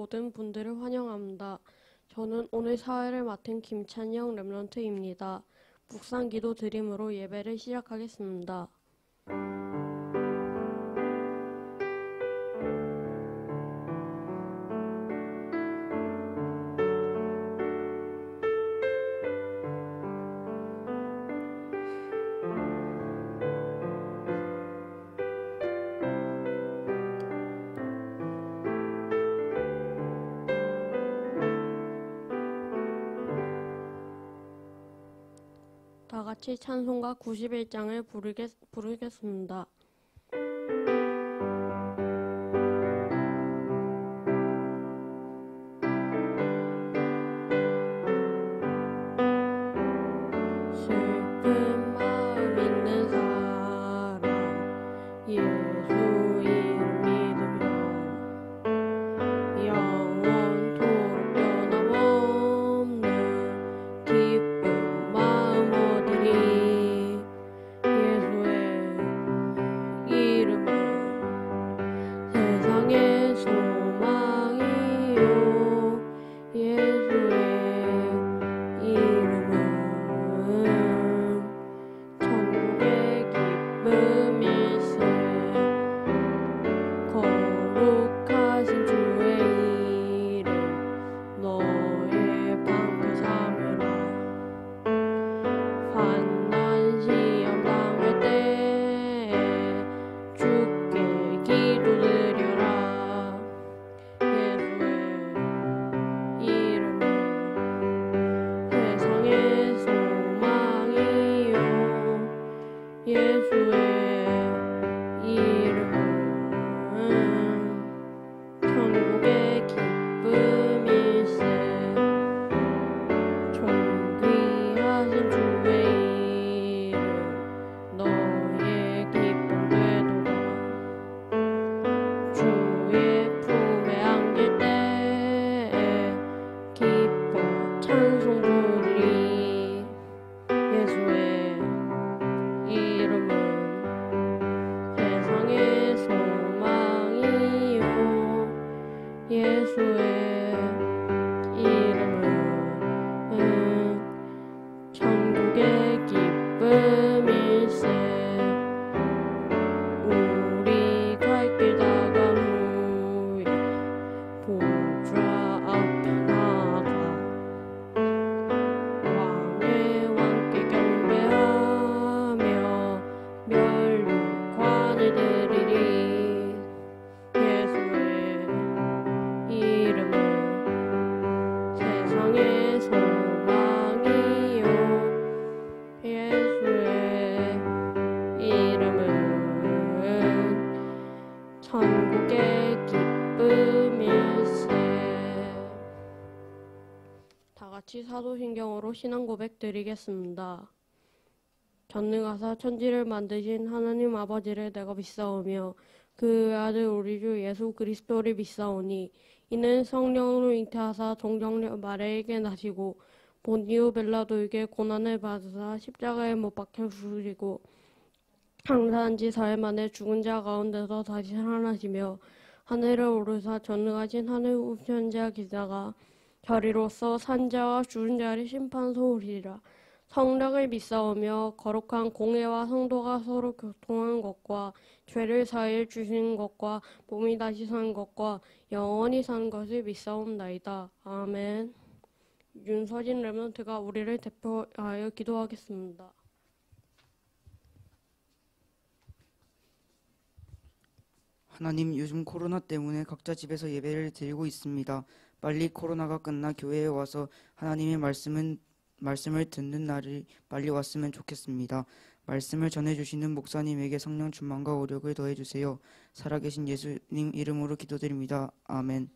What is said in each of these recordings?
모든 분들을 환영합니다. 저는 오늘 사회를 맡은 김찬영 랩런트입니다. 묵상 기도 드림으로 예배를 시작하겠습니다. 다 같이 찬송가 91장을 부르겠습니다. 슬픈 마음 있는 사람 예수 이름 믿으며 영원토록 변함없는 기쁨 마음 얻으리. 예수의 이름은 세상의 소망이요. 예수의 이름은 천국의 기쁨일세. 거룩하신 주의 이름 너의 방패 삼으라. 환난 시험 당할 때에 주께 기도드려라. 예수의 이름은 세상의 소망이요. 예수의 이름은 천국의 기쁨일세. 존귀하신 주의 이름 너의 기쁨 되도다. 주의 품에 안길 때에 기뻐 찬송 부르리. 예수의 이름은 세상의 소망이요. 예수의 이름은 천국의 기쁨일세. 우리 갈 길 다간 후에 보좌 앞에 나가 왕의 왕께 경배하며 멸류관을 드리리. 예수의 이름은 세상의 소망이요. 예수의 이름은 천국의 기쁨일세. 다 같이 사도신경으로 신앙 고백 드리겠습니다. 전능하사 천지를 만드신 하나님 아버지를 내가 믿사오며 그 아들 우리 주 예수 그리스도를 믿사오니 이는 성령으로 잉태하사 동정녀 마리아에게 나시고 본디오 빌라도에게 고난을 받으사 십자가에 못 박혀 죽으시고 장사한 지 사흘 만에 죽은 자 가운데서 다시 살아나시며 하늘에 오르사 전능하신 하늘 우편 자 기사가 저리로서 산자와 죽은 자를 심판소오리라. 성령을 믿사오며 거룩한 공회와 성도가 서로 교통한 것과 죄를 사하여 주시는 것과 몸이 다시 사는 것과 영원히 사는 것을 믿사옵나이다. 아멘. 윤서진 랩런트가 우리를 대표하여 기도하겠습니다. 하나님, 요즘 코로나 때문에 각자 집에서 예배를 드리고 있습니다. 빨리 코로나가 끝나 교회에 와서 하나님의 말씀을 듣는 날이 빨리 왔으면 좋겠습니다. 말씀을 전해주시는 목사님에게 성령 충만과 오력을 더해주세요. 살아계신 예수님 이름으로 기도드립니다. 아멘.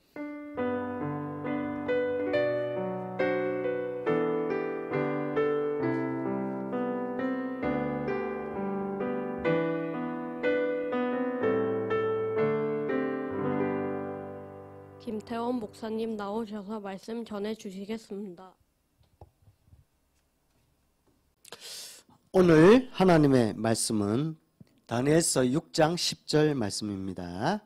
김태원 목사님 나오셔서 말씀 전해주시겠습니다. 오늘 하나님의 말씀은 다니엘서 6장 10절 말씀입니다.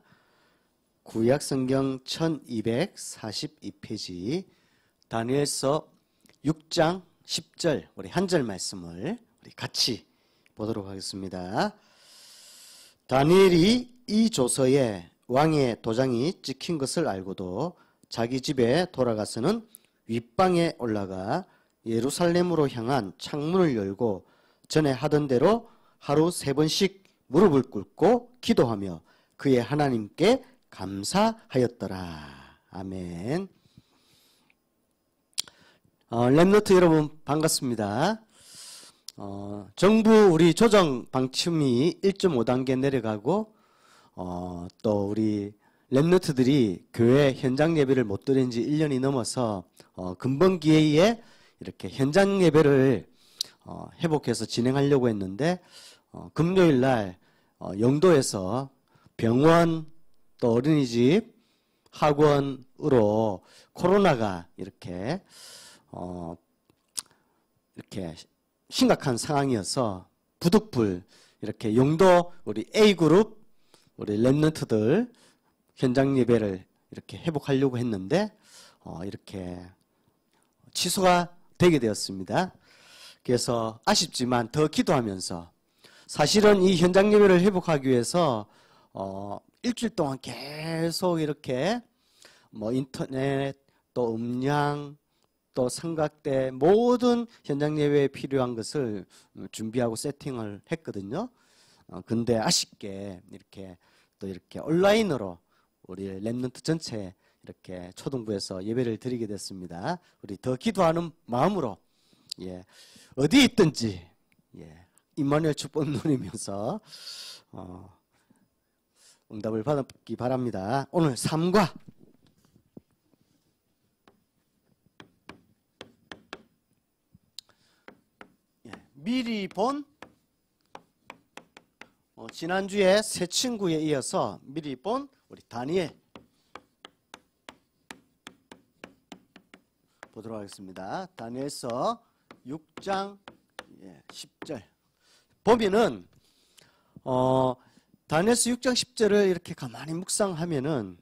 구약성경 1242페이지 다니엘서 6장 10절 우리 한 절 말씀을 우리 같이 보도록 하겠습니다. 다니엘이 이 조서에 왕의 도장이 찍힌 것을 알고도 자기 집에 돌아가서는 윗방에 올라가 예루살렘으로 향한 창문을 열고 전에 하던 대로 하루 3번씩 무릎을 꿇고 기도하며 그의 하나님께 감사하였더라. 아멘. 렘너트 여러분 반갑습니다. 정부 우리 조정 방침이 1.5단계 내려가고 또 우리 렘너트들이 교회 현장 예배를 못 드린 지 1년이 넘어서 근본 기회에 이렇게 현장 예배를 회복해서 진행하려고 했는데 금요일 날 영도에서 병원 또 어린이집 학원으로 코로나가 이렇게 심각한 상황이어서 부득불 이렇게 영도 우리 A그룹 우리 렘넌트들 현장 예배를 이렇게 회복하려고 했는데 이렇게 취소가 되게 되었습니다. 그래서 아쉽지만 더 기도하면서 사실은 이 현장 예배를 회복하기 위해서 일주일 동안 계속 이렇게 뭐 인터넷 또 음량 또 삼각대 모든 현장 예배에 필요한 것을 준비하고 세팅을 했거든요. 근데 아쉽게 이렇게 또 이렇게 온라인으로 우리 렘넌트 전체 이렇게 초등부에서 예배를 드리게 됐습니다. 우리 더 기도하는 마음으로 어디에 있든지 임마누엘 축복 누리면서 응답을 받기 바랍니다. 오늘 3과 미리 본 지난주에 새 친구에 이어서 미리 본 우리 다니엘 보도록 하겠습니다. 다니엘서 6장 10절 보면은 다니엘서 6장 10절을 이렇게 가만히 묵상하면은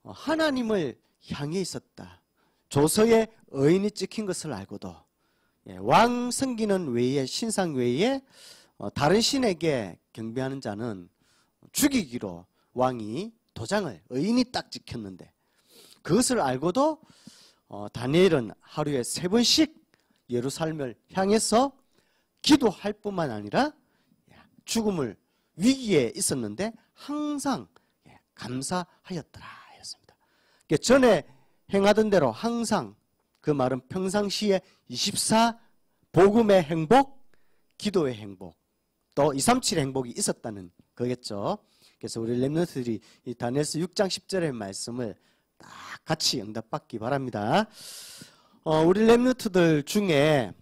하나님을 향해 있었다. 조서에 의인이 찍힌 것을 알고도 왕 섬기는 외에 신상 외에 다른 신에게 경배하는 자는 죽이기로 왕이 도장을 의인이 딱 찍혔는데 그것을 알고도 다니엘은 하루에 3번씩 예루살렘을 향해서 기도할 뿐만 아니라 죽음을 위기에 있었는데 항상 감사하였더라 했습니다. 전에 행하던 대로 항상 그 말은 평상시에 24 복음의 행복, 기도의 행복, 또 237 행복이 있었다는 거겠죠. 그래서 우리 렘넌트들이 이 다니엘서 6장 10절의 말씀을 딱 같이 응답받기 바랍니다. 우리 렘넌트들 중에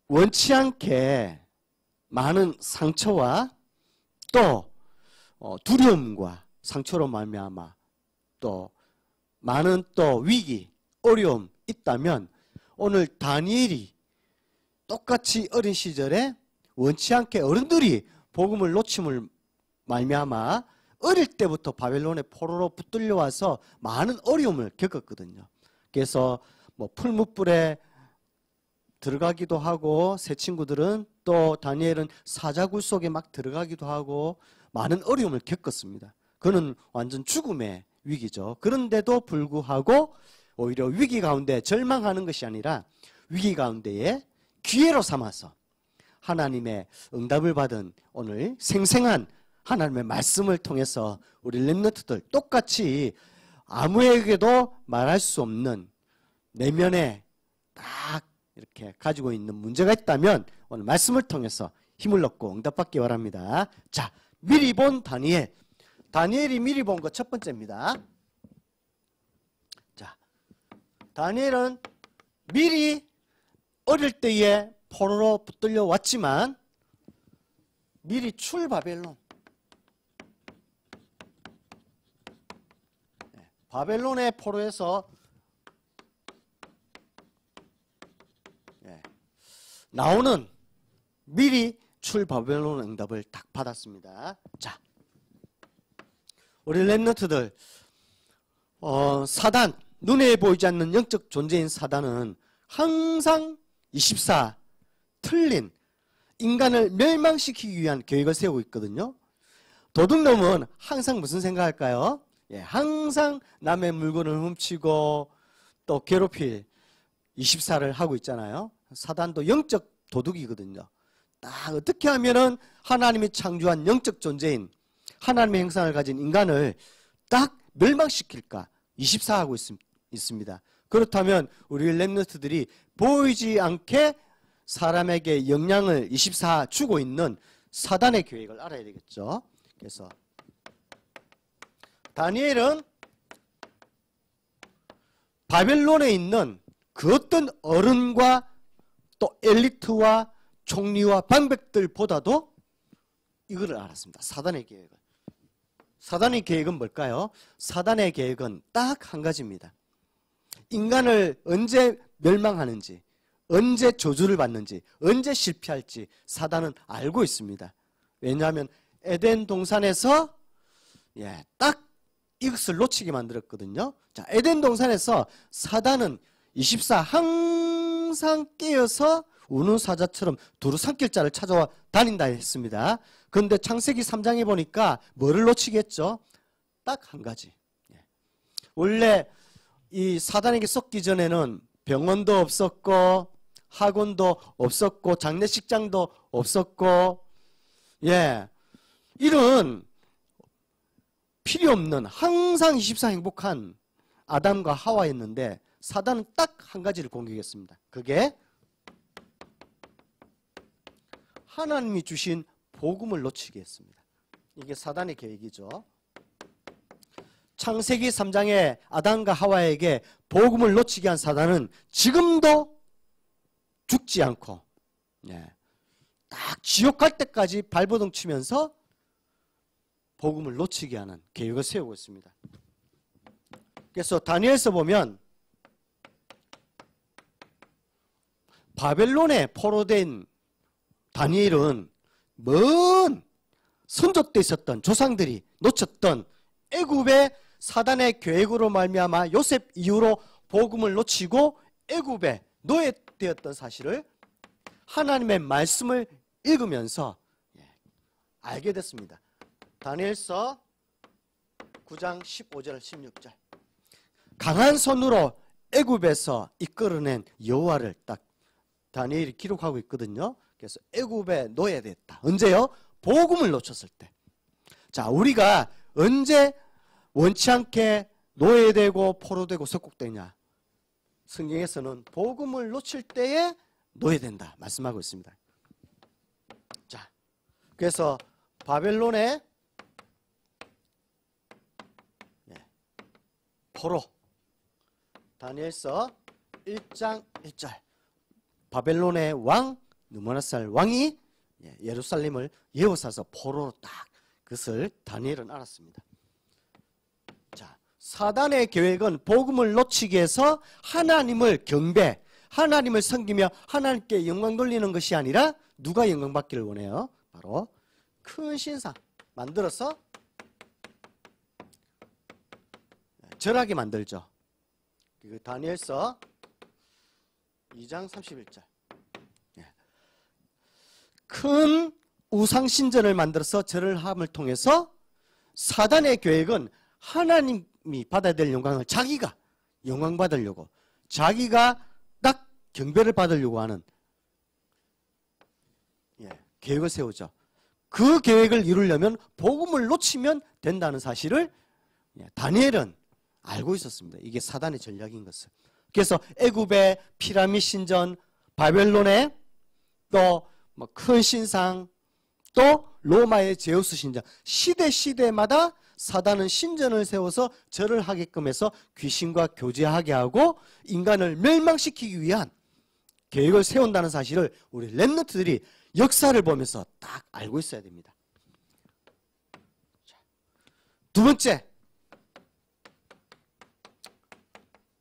원치 않게 많은 상처와 또 두려움과 상처로 말미암아 또 많은 또 위기, 어려움 있다면 오늘 다니엘이 똑같이 어린 시절에 원치 않게 어른들이 복음을 놓침을 말미암아 어릴 때부터 바벨론의 포로로 붙들려 와서 많은 어려움을 겪었거든요. 그래서 뭐 풀무불에 들어가기도 하고 새 친구들은 또 다니엘은 사자굴 속에 막 들어가기도 하고 많은 어려움을 겪었습니다. 그는 완전 죽음의 위기죠. 그런데도 불구하고 오히려 위기 가운데 절망하는 것이 아니라 위기 가운데에 기회로 삼아서 하나님의 응답을 받은 오늘 생생한 하나님의 말씀을 통해서 우리 렘넌트들 똑같이 아무에게도 말할 수 없는 내면에 딱 이렇게 가지고 있는 문제가 있다면 오늘 말씀을 통해서 힘을 얻고 응답받기 바랍니다. 자, 미리 본 다니엘. 다니엘이 미리 본 거 첫 번째입니다. 자, 다니엘은 미리 어릴 때에 포로로 붙들려 왔지만 미리 출바벨론 바벨론의 포로에서 나오는 미리 출바벨론 응답을 딱 받았습니다. 자, 우리 렘넌트들 사단, 눈에 보이지 않는 영적 존재인 사단은 항상 24 틀린 인간을 멸망시키기 위한 계획을 세우고 있거든요. 도둑놈은 항상 무슨 생각할까요? 예, 항상 남의 물건을 훔치고 또 괴롭힐 24를 하고 있잖아요. 사단도 영적 도둑이거든요. 딱 어떻게 하면은 하나님이 창조한 영적 존재인 하나님의 형상을 가진 인간을 딱 멸망시킬까 24하고 있습니다. 그렇다면 우리 렘넌트들이 보이지 않게 사람에게 영향을 24 주고 있는 사단의 계획을 알아야 되겠죠. 그래서 다니엘은 바벨론에 있는 그 어떤 어른과 또 엘리트와 총리와 방백들보다도 이거를 알았습니다. 사단의 계획을. 사단의 계획은 뭘까요? 사단의 계획은 딱 한 가지입니다. 인간을 언제 멸망하는지, 언제 저주를 받는지, 언제 실패할지 사단은 알고 있습니다. 왜냐하면 에덴 동산에서 딱 이것을 놓치게 만들었거든요. 자, 에덴 동산에서 사단은 24 항상 깨어서 우는 사자처럼 두루 산길자를 찾아와 다닌다 했습니다. 그런데 창세기 3장에 보니까 뭐를 놓치겠죠? 딱 한 가지. 원래 이 사단에게 썩기 전에는 병원도 없었고 학원도 없었고 장례식장도 없었고 이런 필요 없는 항상 24 행복한 아담과 하와였는데 사단은 딱 한 가지를 공격했습니다. 그게 하나님이 주신 복음을 놓치게 했습니다. 이게 사단의 계획이죠. 창세기 3장에 아담과 하와에게 복음을 놓치게 한 사단은 지금도 죽지 않고 딱 지옥 갈 때까지 발버둥 치면서 복음을 놓치게 하는 계획을 세우고 있습니다. 그래서 다니엘서 보면 바벨론에 포로된 다니엘은 먼 선조 때 있었던 조상들이 놓쳤던 애굽의 사단의 계획으로 말미암아 요셉 이후로 복음을 놓치고 애굽에 노예되었던 사실을 하나님의 말씀을 읽으면서 알게 됐습니다. 다니엘서 9장 15절 16절 강한 손으로 애굽에서 이끌어낸 여호와를 딱 다니엘이 기록하고 있거든요. 그래서 애굽에 노예됐다. 언제요? 복음을 놓쳤을 때. 자, 우리가 언제 원치 않게 노예되고 포로되고 석국되냐? 성경에서는 복음을 놓칠 때에 노예된다 말씀하고 있습니다. 자, 그래서 바벨론의 포로 다니엘서 1장 1절 바벨론의 왕 느부갓네살 왕이 예루살렘을 예워사서 포로로 딱 그것을 다니엘은 알았습니다. 자, 사단의 계획은 복음을 놓치게 해서 하나님을 경배, 하나님을 섬기며 하나님께 영광 돌리는 것이 아니라 누가 영광 받기를 원해요? 바로 큰 신상 만들어서 절하게 만들죠. 다니엘서 2장 31절 큰 우상신전을 만들어서 절을 함을 통해서 사단의 계획은 하나님이 받아야 될 영광을 자기가 영광 받으려고 자기가 딱 경배를 받으려고 하는 계획을 세우죠. 그 계획을 이루려면 복음을 놓치면 된다는 사실을 다니엘은 알고 있었습니다. 이게 사단의 전략인 것을. 그래서 애굽의 피라미드 신전, 바벨론의 또 큰 신상, 또 로마의 제우스 신전, 시대마다 사단은 신전을 세워서 절을 하게끔 해서 귀신과 교제하게 하고 인간을 멸망시키기 위한 계획을 세운다는 사실을 우리 렘넌트들이 역사를 보면서 딱 알고 있어야 됩니다. 두 번째,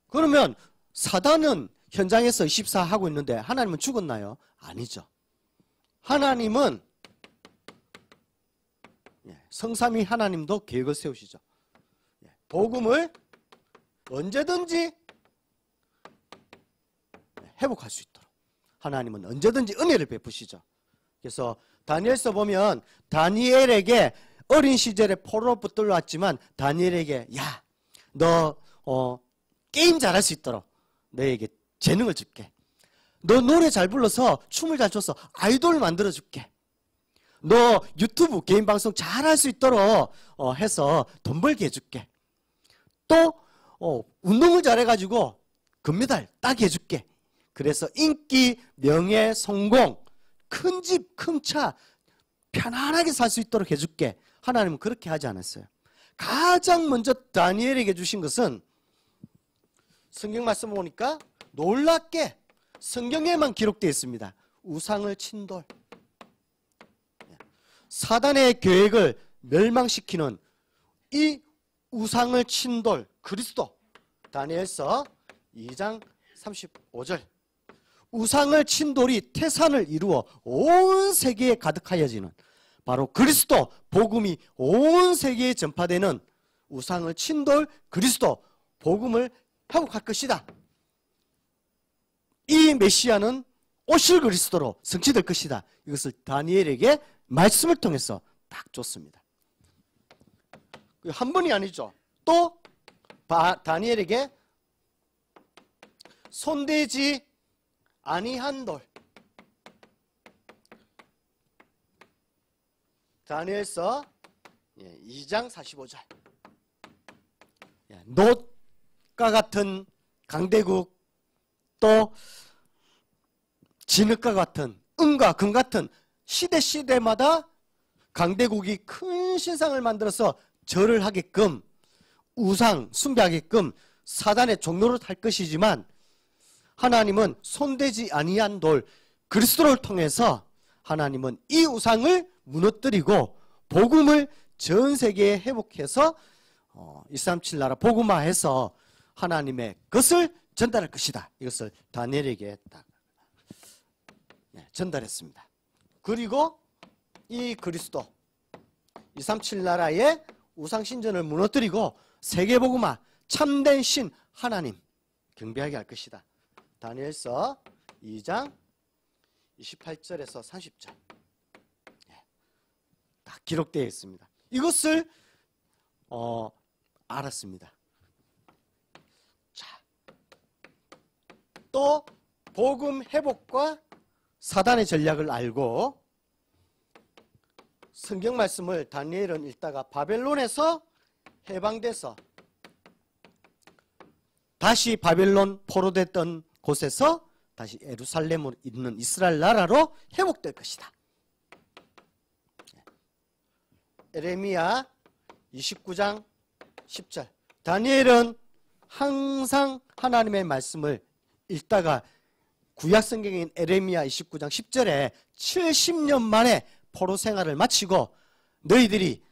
그러면 사단은 현장에서 24 하고 있는데 하나님은 죽었나요? 아니죠. 하나님은 성삼위 하나님도 계획을 세우시죠. 복음을 언제든지 회복할 수 있도록 하나님은 언제든지 은혜를 베푸시죠. 그래서 다니엘서 보면 다니엘에게 어린 시절에 포로로 붙들려왔지만 다니엘에게 야, 너 게임 잘할 수 있도록 너에게 재능을 줄게. 너 노래 잘 불러서 춤을 잘 춰서 아이돌 만들어줄게. 너 유튜브 개인 방송 잘할 수 있도록 해서 돈 벌게 해줄게. 또 운동을 잘해가지고 금메달 따게 해줄게. 그래서 인기, 명예, 성공, 큰 집, 큰 차 편안하게 살 수 있도록 해줄게. 하나님은 그렇게 하지 않았어요. 가장 먼저 다니엘에게 주신 것은 성경 말씀 보니까 놀랍게 성경에만 기록되어 있습니다. 우상을 친돌. 사단의 계획을 멸망시키는 이 우상을 친돌 그리스도. 다니엘서 2장 35절. 우상을 친돌이 태산을 이루어 온 세계에 가득하여지는 바로 그리스도 복음이 온 세계에 전파되는 우상을 친돌 그리스도 복음을 회복할 것이다. 이 메시아는 오실 그리스도로 성취될 것이다. 이것을 다니엘에게 말씀을 통해서 딱 줬습니다. 한 번이 아니죠. 또 다니엘에게 손대지 아니한 돌. 다니엘서 2장 45절. 놋과 같은 강대국, 또 진흙과 같은 은과 금 같은 시대마다 강대국이 큰 신상을 만들어서 절을 하게끔 우상 숭배하게끔 사단의 종로를 할 것이지만 하나님은 손대지 아니한 돌 그리스도를 통해서 하나님은 이 우상을 무너뜨리고 복음을 전 세계에 회복해서 237 나라 복음화해서 하나님의 것을 전달할 것이다. 이것을 다니엘에게 딱 전달했습니다. 그리고 이 그리스도 237 나라의 우상 신전을 무너뜨리고 세계 복음화 참된 신 하나님 경배하게 할 것이다. 다니엘서 2장 28절에서 30절 딱 기록되어 있습니다. 이것을 알았습니다. 자, 또 복음 회복과 사단의 전략을 알고 성경 말씀을 다니엘은 읽다가 바벨론에서 해방돼서 다시 바벨론 포로됐던 곳에서 다시 예루살렘으로 있는 이스라엘 나라로 회복될 것이다. 에레미야 29장 10절. 다니엘은 항상 하나님의 말씀을 읽다가 구약 성경인 에레미야 29장 10절에 70년 만에 포로 생활을 마치고 너희들이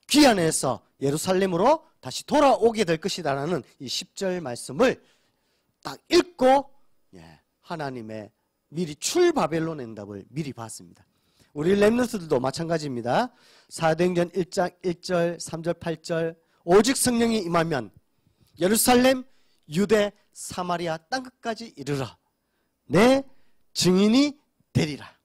귀환해서 예루살렘으로 다시 돌아오게 될 것이다라는 이 10절 말씀을 딱 읽고 하나님의 미리 출바벨론 응답을 미리 봤습니다. 우리 렘넌트들도 마찬가지입니다. 사도행전 1장 1절 3절 8절 오직 성령이 임하면 예루살렘 유대 사마리아 땅끝까지 이르러 내 증인이 되리라.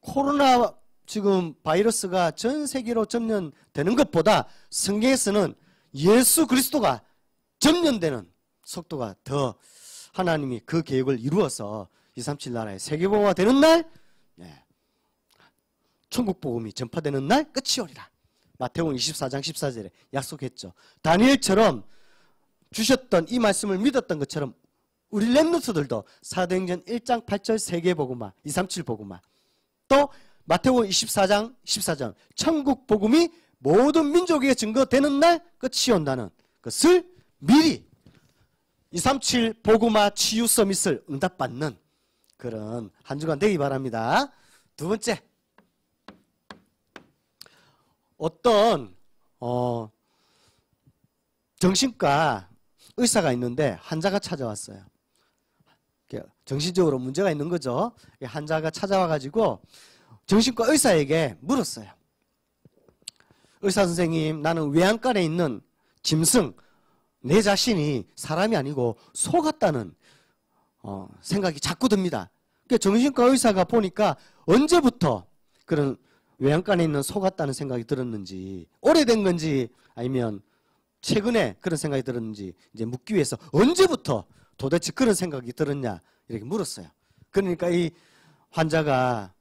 코로나 지금 바이러스가 전 세계로 전염되는 것보다 성경에서는 예수 그리스도가 전염되는 속도가 더 하나님이 그 계획을 이루어서 237 나라의 세계복음화 되는 날 천국 복음이 전파되는 날 끝이 오리라. 마태복음 24장 14절에 약속했죠. 다니엘처럼 주셨던 이 말씀을 믿었던 것처럼 우리 렘넌트들도 사도행전 1장 8절 세계복음화 237 복음화 또 마태복음 24장 14절 천국 복음이 모든 민족에게 증거되는 날 끝이 온다는 것을 미리 237 복음화 치유 서밋을 응답받는 그런 한 주간 되기 바랍니다. 두 번째, 어떤 정신과 의사가 있는데 환자가 찾아왔어요. 정신적으로 문제가 있는 거죠. 환자가 찾아와가지고 정신과 의사에게 물었어요. 의사 선생님, 나는 외양간에 있는 짐승, 내 자신이 사람이 아니고 소 같다는 생각이 자꾸 듭니다. 그러니까 정신과 의사가 보니까 언제부터 그런 외양간에 있는 소 같다는 생각이 들었는지, 오래된 건지 아니면 최근에 그런 생각이 들었는지 이제 묻기 위해서 언제부터 도대체 그런 생각이 들었냐 이렇게 물었어요. 그러니까 이 환자가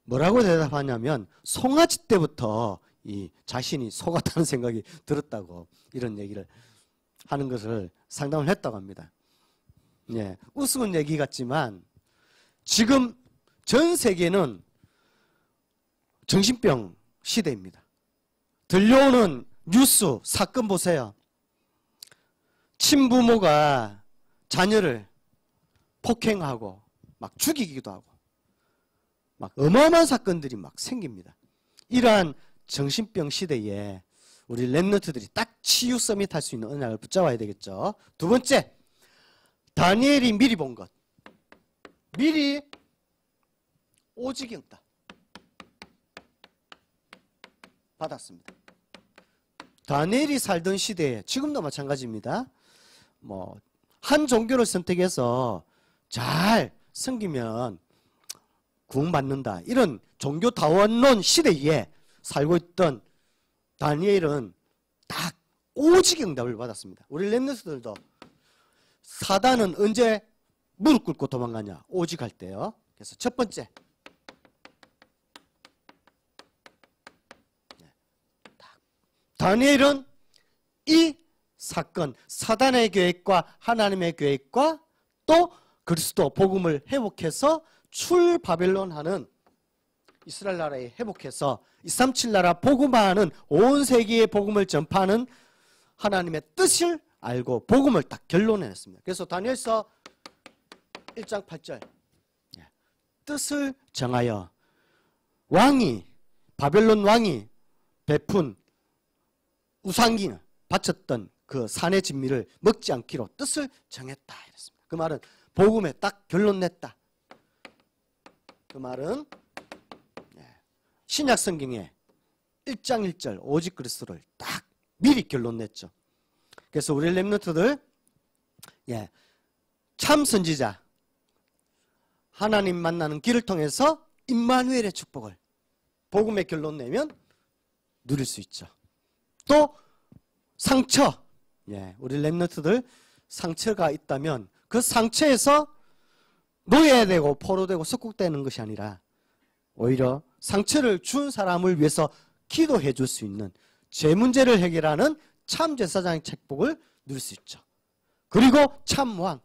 뭐라고 대답하냐면 송아지 때부터 이 자신이 소 같다는 생각이 들었다고 이런 얘기를 하는 것을 상담을 했다고 합니다. 예, 우스운 얘기 같지만 지금 전 세계는 정신병 시대입니다. 들려오는 뉴스, 사건 보세요. 친부모가 자녀를 폭행하고 막 죽이기도 하고 막 어마어마한 사건들이 막 생깁니다. 이러한 정신병 시대에 우리 랩런트들이 딱 치유 서밋 할 수 있는 언약을 붙잡아야 되겠죠. 두 번째, 다니엘이 미리 본 것. 미리 오직 영다 받았습니다. 다니엘이 살던 시대에 지금도 마찬가지입니다. 한 종교를 선택해서 잘 섬기면 구원받는다. 이런 종교 다원론 시대에 살고 있던 다니엘은 딱 오직 응답을 받았습니다. 우리 렘넌트들도 사단은 언제 무릎 꿇고 도망가냐? 오직 할 때요. 그래서 첫 번째, 다니엘은 이 사건, 사단의 계획과 하나님의 계획과 또 그리스도 복음을 회복해서 출바벨론 하는 이스라엘 나라에 회복해서 237 나라 복음화하는 온 세계의 복음을 전파하는 하나님의 뜻을 알고 복음을 딱 결론내냈습니다. 그래서 다니엘서 1장 8절 뜻을 정하여 왕이 바벨론 왕이 베푼 우상기를 바쳤던 그 산의 진미를 먹지 않기로 뜻을 정했다 이랬습니다. 그 말은 복음에 딱 결론 냈다. 그 말은 신약 성경에 1장 1절 오직 그리스도를 딱 미리 결론 냈죠. 그래서 우리 렘넌트들 참 선지자 하나님 만나는 길을 통해서 임마누엘의 축복을 복음의 결론 내면 누릴 수 있죠. 또 상처, 우리 렘넌트들 상처가 있다면 그 상처에서 노예되고 포로되고 석국되는 것이 아니라 오히려 상처를 준 사람을 위해서 기도해 줄 수 있는 죄 문제를 해결하는 참 제사장의 축복을 누릴 수 있죠. 그리고 참 왕,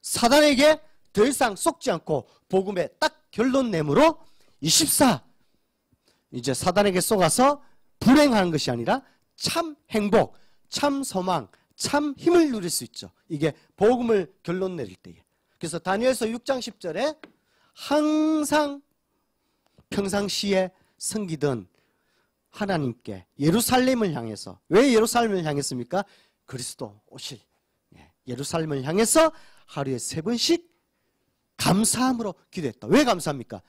사단에게 더 이상 속지 않고 복음에 딱 결론 내므로 24 이제 사단에게 속아서 불행하는 것이 아니라 참 행복, 참 소망, 참 힘을 누릴 수 있죠. 이게 복음을 결론 내릴 때에. 그래서 다니엘서 6장 10절에 항상 평상시에 섬기던 하나님께 예루살렘을 향해서, 왜 예루살렘을 향했습니까? 그리스도 오실 예루살렘을 향해서 하루에 3번씩 감사함으로 기도했다. 왜 감사합니까?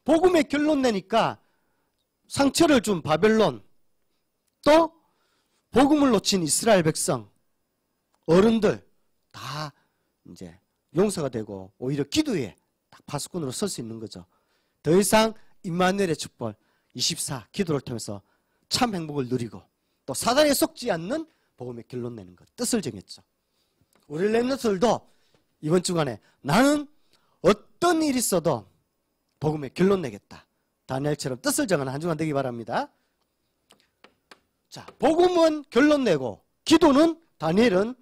복음의 결론 내니까 상처를 준 바벨론, 또 복음을 놓친 이스라엘 백성, 어른들 다 이제 용서가 되고 오히려 기도에 딱 파수꾼으로 설 수 있는 거죠. 더 이상 임마누엘의 축복 24 기도를 통해서 참 행복을 누리고 또 사단에 속지 않는 복음의 결론 내는 것, 뜻을 정했죠. 우리 렘넌트들도 이번 주간에 나는 어떤 일이 있어도 복음의 결론 내겠다. 다니엘처럼 뜻을 정하는 한 주간 되기 바랍니다. 자, 복음은 결론 내고 기도는 다니엘은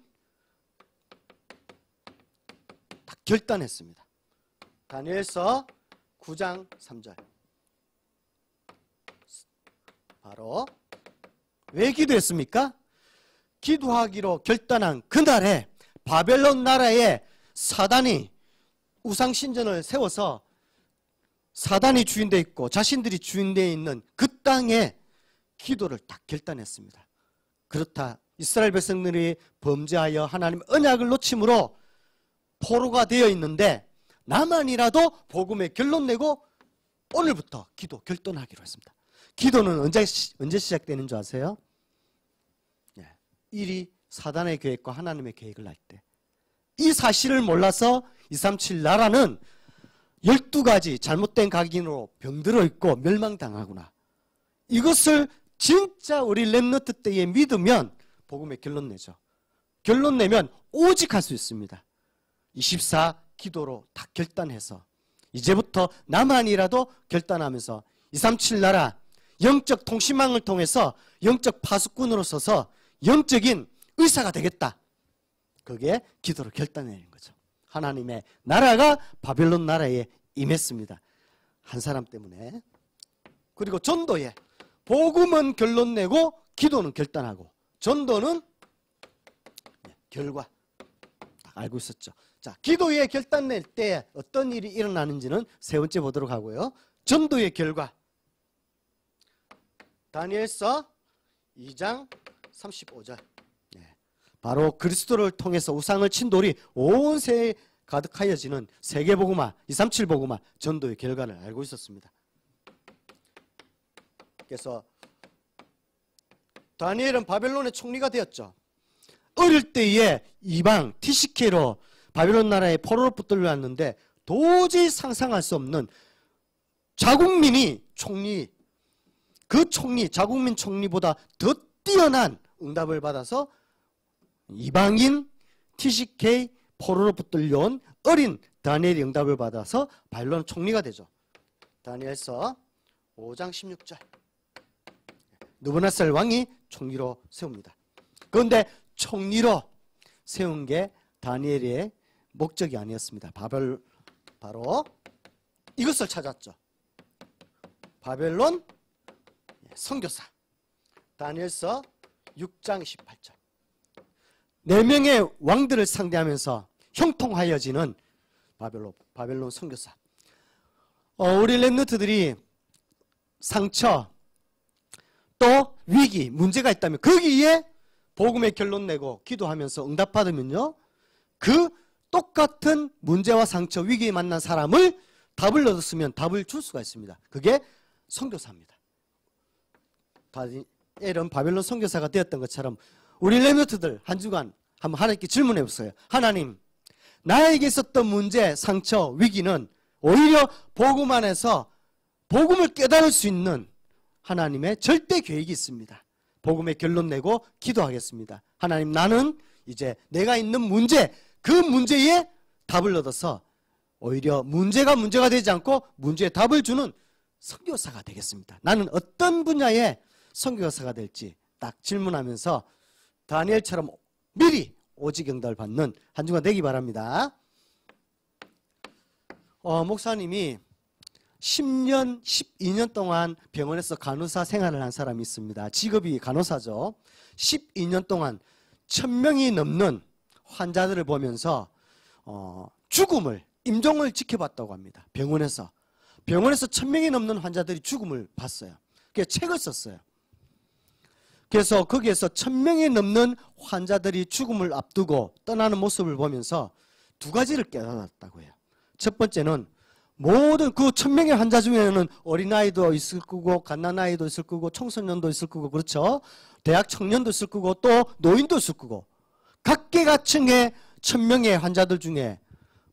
딱 결단했습니다. 다니엘서 9장 3절. 바로 왜 기도했습니까? 기도하기로 결단한 그날에 바벨론 나라에 사단이 우상신전을 세워서 사단이 주인되어 있고 자신들이 주인되어 있는 그 땅에 기도를 딱 결단했습니다. 그렇다 이스라엘 백성들이 범죄하여 하나님의 언약을 놓침으로 포로가 되어 있는데 나만이라도 복음의 결론 내고 오늘부터 기도 결단하기로 했습니다. 기도는 언제 시작되는 줄 아세요? 일이 사단의 계획과 하나님의 계획을 할 때, 이 사실을 몰라서 237 나라는 12가지 잘못된 각인으로 병들어 있고 멸망당하구나. 이것을 진짜 우리 렘너트 때에 믿으면 복음의 결론 내죠. 결론 내면 오직 할 수 있습니다. 24 기도로 다 결단해서 이제부터 나만이라도 결단하면서 237 나라 영적 통신망을 통해서 영적 파수꾼으로 서서 영적인 의사가 되겠다. 그게 기도로 결단내는 거죠. 하나님의 나라가 바벨론 나라에 임했습니다. 한 사람 때문에. 그리고 전도에 복음은 결론 내고 기도는 결단하고, 전도는 결과. 딱 알고 있었죠. 자, 기도에 결단 낼 때 어떤 일이 일어나는지는 세 번째 보도록 하고요. 전도의 결과. 다니엘서 2장 35절. 바로 그리스도를 통해서 우상을 친 돌이 온 세에 가득하여지는 세계복음화, 237 복음화, 전도의 결과를 알고 있었습니다. 그래서 다니엘은 바벨론의 총리가 되었죠. 어릴 때에 이방 TCK로 바벨론 나라의 포로로 붙들려왔는데 도저히 상상할 수 없는 자국민이 총리, 그 총리, 자국민 총리보다 더 뛰어난 응답을 받아서 이방인 TCK 포로로 붙들려온 어린 다니엘이 응답을 받아서 바벨론 총리가 되죠. 다니엘서 5장 16절. 느부갓네살 왕이 총리로 세웁니다. 그런데 총리로 세운 게 다니엘의 목적이 아니었습니다. 바로 이것을 찾았죠. 바벨론 선교사. 다니엘서 6장 28절. 4명의 왕들을 상대하면서 형통하여지는 바벨론 선교사. 우리 렘너트들이 상처, 또 위기, 문제가 있다면 거기에 복음의 결론 내고 기도하면서 응답받으면요, 그 똑같은 문제와 상처, 위기에 만난 사람을 답을 얻었으면 답을 줄 수가 있습니다. 그게 선교사입니다. 다니엘은 바벨론 선교사가 되었던 것처럼 우리 렘너트들 한 주간 한번 하나님께 질문해 보세요. 하나님, 나에게 있었던 문제, 상처, 위기는 오히려 복음 안에서 복음을 깨달을 수 있는 하나님의 절대 계획이 있습니다. 복음의 결론 내고 기도하겠습니다. 하나님, 나는 이제 내가 있는 문제, 그 문제에 답을 얻어서 오히려 문제가 되지 않고 문제에 답을 주는 선교사가 되겠습니다. 나는 어떤 분야의 선교사가 될지 딱 질문하면서 다니엘처럼 미리 오직 응답을 받는 한 주간 되기 바랍니다. 목사님이 10년, 12년 동안 병원에서 간호사 생활을 한 사람이 있습니다. 직업이 간호사죠. 12년 동안 1000명이 넘는 환자들을 보면서 죽음을, 임종을 지켜봤다고 합니다. 병원에서 1000명이 넘는 환자들이 죽음을 봤어요. 그래서 책을 썼어요. 그래서 거기에서 1000명이 넘는 환자들이 죽음을 앞두고 떠나는 모습을 보면서 두 가지를 깨달았다고 해요. 첫 번째는 모든 그 1000명의 환자 중에는 어린아이도 있을 거고 갓난아이도 있을 거고 청소년도 있을 거고, 그렇죠? 대학 청년도 있을 거고 또 노인도 있을 거고, 각계각층의 1000명의 환자들 중에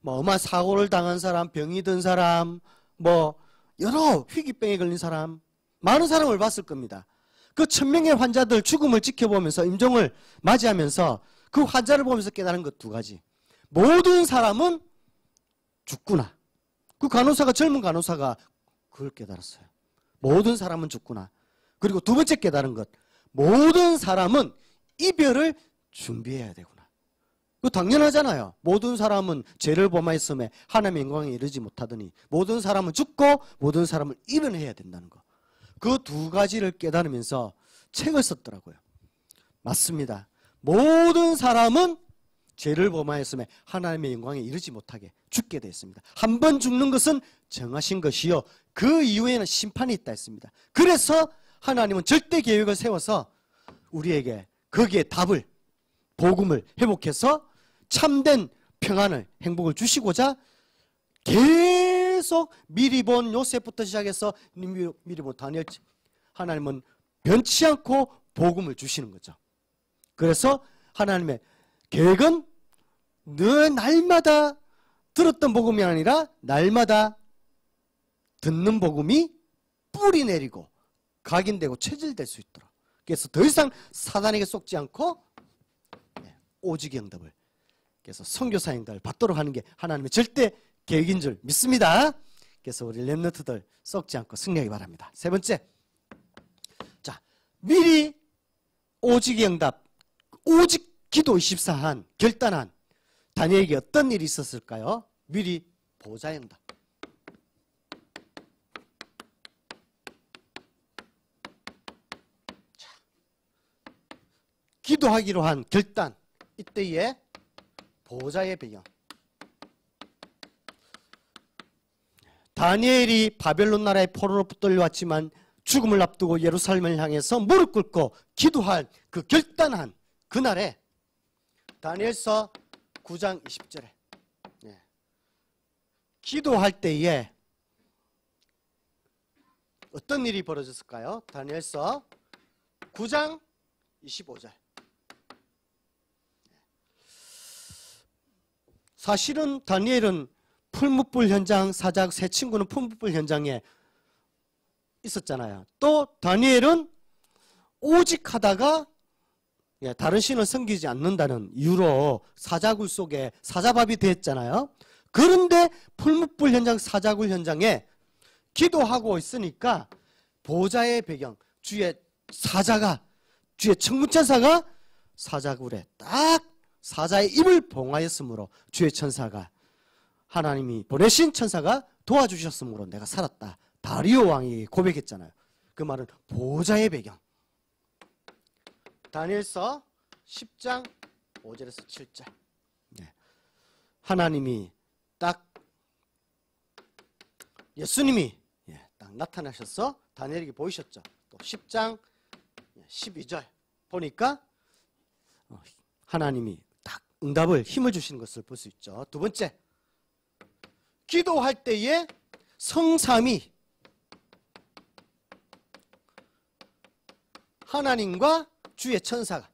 엄한 사고를 당한 사람, 병이 든 사람, 여러 희귀병에 걸린 사람, 많은 사람을 봤을 겁니다. 그 1000명의 환자들 죽음을 지켜보면서 임종을 맞이하면서 그 환자를 보면서 깨달은 것 두 가지. 모든 사람은 죽구나. 그 간호사가, 젊은 간호사가 그걸 깨달았어요. 모든 사람은 죽구나. 그리고 두 번째 깨달은 것, 모든 사람은 이별을 준비해야 되구나. 그 당연하잖아요. 모든 사람은 죄를 범하였음에 하나님의 영광에 이르지 못하더니 모든 사람은 죽고 모든 사람을 이별해야 된다는 거. 그 두 가지를 깨달으면서 책을 썼더라고요. 맞습니다. 모든 사람은 죄를 범하였음에 하나님의 영광에 이르지 못하게 죽게 되었습니다. 한 번 죽는 것은 정하신 것이요, 그 이후에는 심판이 있다 했습니다. 그래서 하나님은 절대 계획을 세워서 우리에게 거기에 답을, 복음을 회복해서 참된 평안을, 행복을 주시고자 계속 미리 본 요셉부터 시작해서 미리 본 다니엘, 하나님은 변치 않고 복음을 주시는 거죠. 그래서 하나님의 계획은 늘 날마다 들었던 복음이 아니라 날마다 듣는 복음이 뿌리 내리고 각인되고 체질될 수 있도록. 그래서 더 이상 사단에게 속지 않고 오직의 응답을, 그래서 선교사 행답을 받도록 하는 게 하나님의 절대 계획인 줄 믿습니다. 그래서 우리 렘넌트들 썩지 않고 승리하기 바랍니다. 세 번째, 자, 미리 오직의 응답, 오직 기도 24한 결단한 다니엘에게 어떤 일이 있었을까요? 미리 보좌의 응답. 자, 기도하기로 한 결단, 이때에 보좌의 배경. 다니엘이 바벨론 나라의 포로로 붙들려왔지만 죽음을 앞두고 예루살렘을 향해서 무릎 꿇고 기도할 그 결단한 그날에 다니엘서 9장 20절에 기도할 때에 어떤 일이 벌어졌을까요? 다니엘서 9장 25절. 사실은 다니엘은 풀무불 현장, 사작 세 친구는 풀무불 현장에 있었잖아요. 또 다니엘은 오직 하다가 다른 신을 섬기지 않는다는 이유로 사자굴 속에 사자밥이 되었잖아요. 그런데 풀무불 현장, 사자굴 현장에 기도하고 있으니까 보좌의 배경, 주의 사자가, 주의 천군천사가 사자굴에 딱 사자의 입을 봉하였으므로 주의 천사가, 하나님이 보내신 천사가 도와주셨으므로 내가 살았다. 다리오 왕이 고백했잖아요. 그 말은 보좌의 배경. 다니엘서 10장 5절에서 7절. 하나님이 딱 예수님이 딱 나타나셔서 다니엘에게 보이셨죠. 또 10장 12절 보니까 하나님이 딱 응답을 힘을 주시는 것을 볼 수 있죠. 두 번째, 기도할 때에 성삼위 하나님과 주의 천사가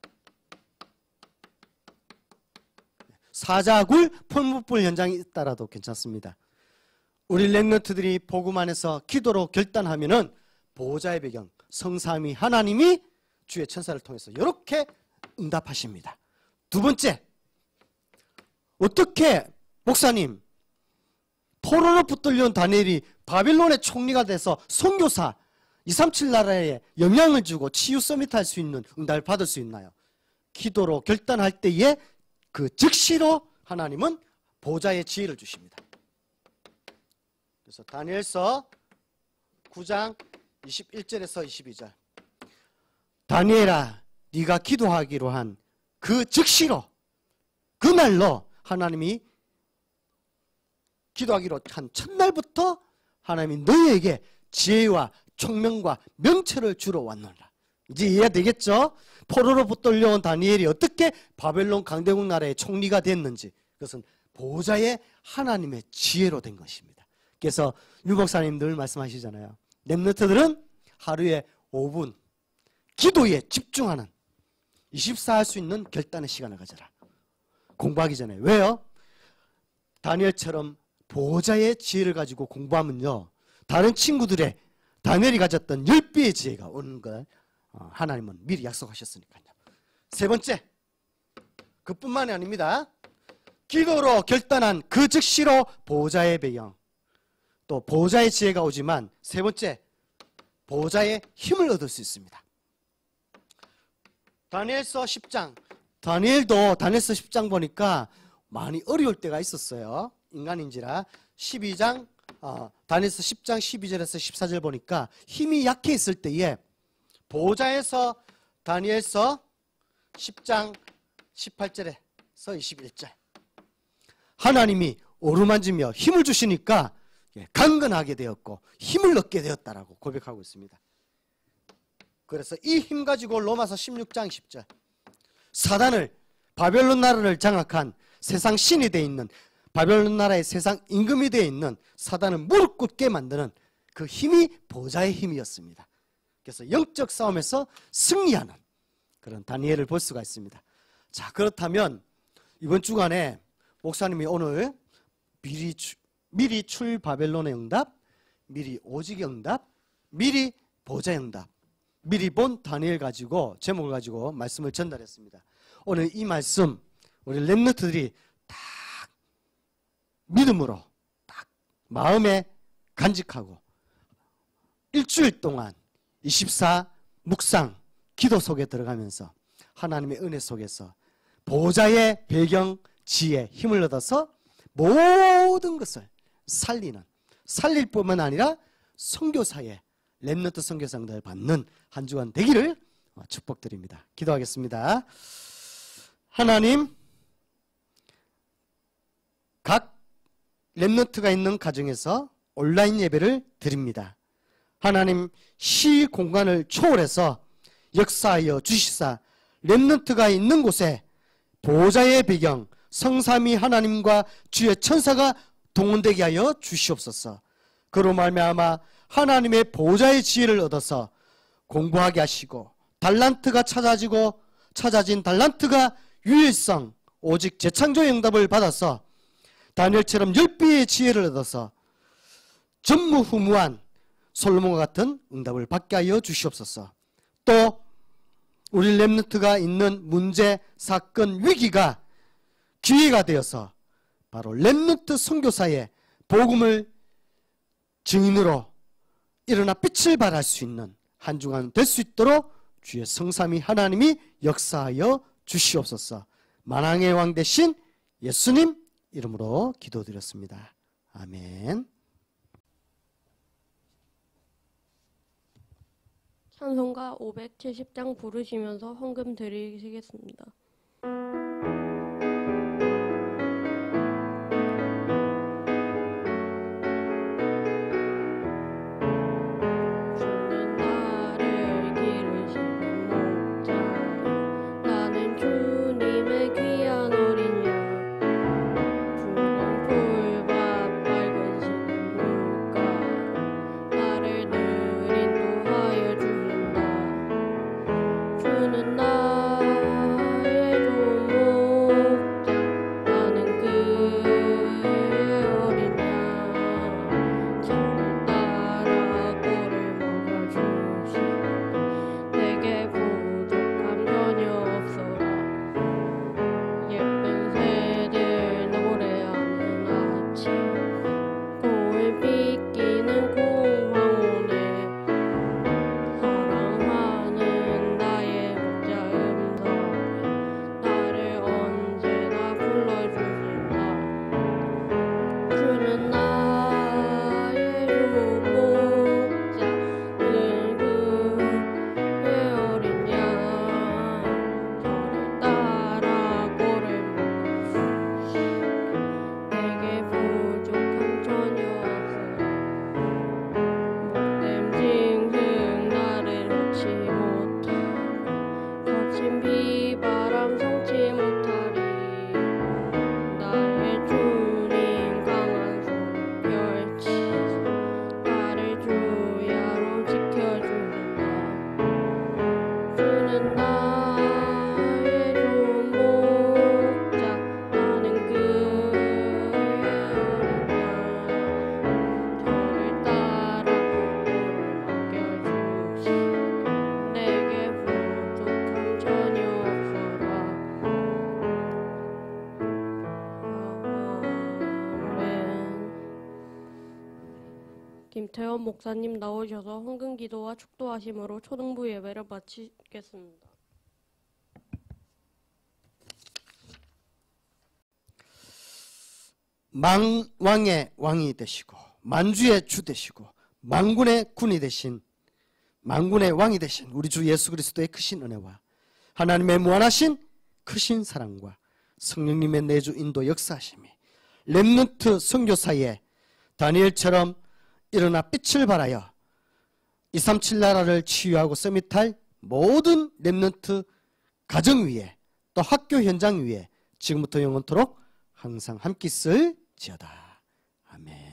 사자굴 풀무불 현장에 있다라도 괜찮습니다. 우리 렘넌트들이 복음 안에서 기도로 결단하면은 보호자의 배경 성삼위 하나님이 주의 천사를 통해서 이렇게 응답하십니다. 두 번째, 어떻게 목사님 포로로 붙들려온 다니엘이 바빌론의 총리가 돼서 선교사 237 나라에 영향을 주고 치유 서밋 할 수 있는 응답을 받을 수 있나요? 기도로 결단할 때에 그 즉시로 하나님은 보좌의 지혜를 주십니다. 그래서 다니엘서 9장 21절에서 22절. 다니엘아, 네가 기도하기로 한 그 즉시로 그날로 하나님이 기도하기로 한 첫날부터 하나님이 너희에게 지혜와 총명과 명철을 주러 왔노라. 이제 이해가 되겠죠? 포로로 붙들려온 다니엘이 어떻게 바벨론 강대국 나라의 총리가 됐는지, 그것은 보좌의 하나님의 지혜로 된 것입니다. 그래서 유 목사님 늘 말씀하시잖아요. 렘넌트들은 하루에 5분 기도에 집중하는 24 할 수 있는 결단의 시간을 가져라. 공부하기 전에. 왜요? 다니엘처럼 보호자의 지혜를 가지고 공부하면요, 다른 친구들의 다니엘이 가졌던 10배의 지혜가 오는 걸 하나님은 미리 약속하셨으니까요. 세 번째, 그뿐만이 아닙니다. 기도로 결단한 그 즉시로 보호자의 배경, 또 보호자의 지혜가 오지만 세 번째, 보호자의 힘을 얻을 수 있습니다. 다니엘서 10장, 다니엘도 다니엘서 10장 보니까 많이 어려울 때가 있었어요. 인간인지라. 12장 다니엘서 10장 12절에서 14절 보니까 힘이 약해 있을 때에 보호자에서 다니엘서 10장 18절에서 21절 하나님이 어루만지며 힘을 주시니까 강건하게 되었고 힘을 얻게 되었다라고 고백하고 있습니다. 그래서 이 힘 가지고 로마서 16장 10절 사단을, 바벨론 나라를 장악한 세상 신이 되어 있는, 바벨론 나라의 세상 임금이 되어 있는 사단을 무릎 꿇게 만드는 그 힘이 보좌의 힘이었습니다. 그래서 영적 싸움에서 승리하는 그런 다니엘을 볼 수가 있습니다. 자, 그렇다면 이번 주간에 목사님이 오늘 미리 출 바벨론의 응답, 미리 오직의 응답, 미리 보좌의 응답, 미리 본 다니엘 가지고 제목을 가지고 말씀을 전달했습니다. 오늘 이 말씀 우리 렘넌트들이 딱 믿음으로 딱 마음에 간직하고 일주일 동안 24 묵상 기도 속에 들어가면서 하나님의 은혜 속에서 보좌의 배경 지혜 힘을 얻어서 모든 것을 살릴 뿐만 아니라 선교사의 렘넌트 선교사들을 받는 한 주간 되기를 축복드립니다. 기도하겠습니다. 하나님, 각 렘넌트가 있는 가정에서 온라인 예배를 드립니다. 하나님, 시 공간을 초월해서 역사하여 주시사 렘넌트가 있는 곳에 보좌의 배경 성삼위 하나님과 주의 천사가 동원되게 하여 주시옵소서. 그로 말미암아 하나님의 보좌의 지혜를 얻어서 공부하게 하시고 달란트가 찾아진 달란트가 유일성 오직 재창조의 응답을 받아서 다니엘처럼 10배의 지혜를 얻어서 전무후무한 솔로몬과 같은 응답을 받게 하여 주시옵소서. 또 우리 렘넌트가 있는 문제, 사건, 위기가 기회가 되어서 바로 렘넌트 선교사의 복음을 증인으로 일어나 빛을 발할 수 있는 한 주간 될 수 있도록 주의 성삼위 하나님이 역사하여 주시옵소서. 만왕의 왕 되신 예수님 이름으로 기도드렸습니다. 아멘. 찬송가 570장 부르시면서 헌금 드리시겠습니다. 주는 나를 기르시는 목자여 나는 주님의 귀한 어린 양 주는 풀밭 밝으시는 물가로 나를 늘 인도하여 주신다. 주는 나의 좋은 목자 나는 그의 어린 양 창을 따라 꼴을 먹어주시고 내게 부족함 전혀 없어라. 예쁜 새들 노래하는 아침 고을 빗기는 공황오네 사랑하는 나의 목자 음성에 나를 언제나 불러주신다. 주는 나의 좋은 목자 늘 그의 어린 양 저를 따라 꼴을 먹어주시고 내게 부족함 전혀 없어라. 못된 짐승 나를 놓지 못하고 거친 비바람 성치 못하리. 나의 주님 강한 손 펼치사 나를 주야로 지켜주신다. 주는 나의 좋은 목자 나는 그의 어린 양 저를 따라 꼴을 먹여주시고 내게 부족함 전혀 없어라. 아멘. 김태원 목사님 나오셔서 헌금 기도와 축도하심으로 초등부 예배를 마치겠습니다. 만왕의 왕이 되시고 만주의 주 되시고 만군의 군이 되신 만군의 왕이 되신 우리 주 예수 그리스도의 크신 은혜와 하나님의 무한하신 크신 사랑과 성령님의 내주 인도 역사하심이 렘넌트 선교사의 다니엘처럼 일어나 빛을 발하여 237 나라를 치유하고 서밋할 모든 렘넌트 가정 위에 또 학교 현장 위에 지금부터 영원토록 항상 함께 있을지어다. 아멘.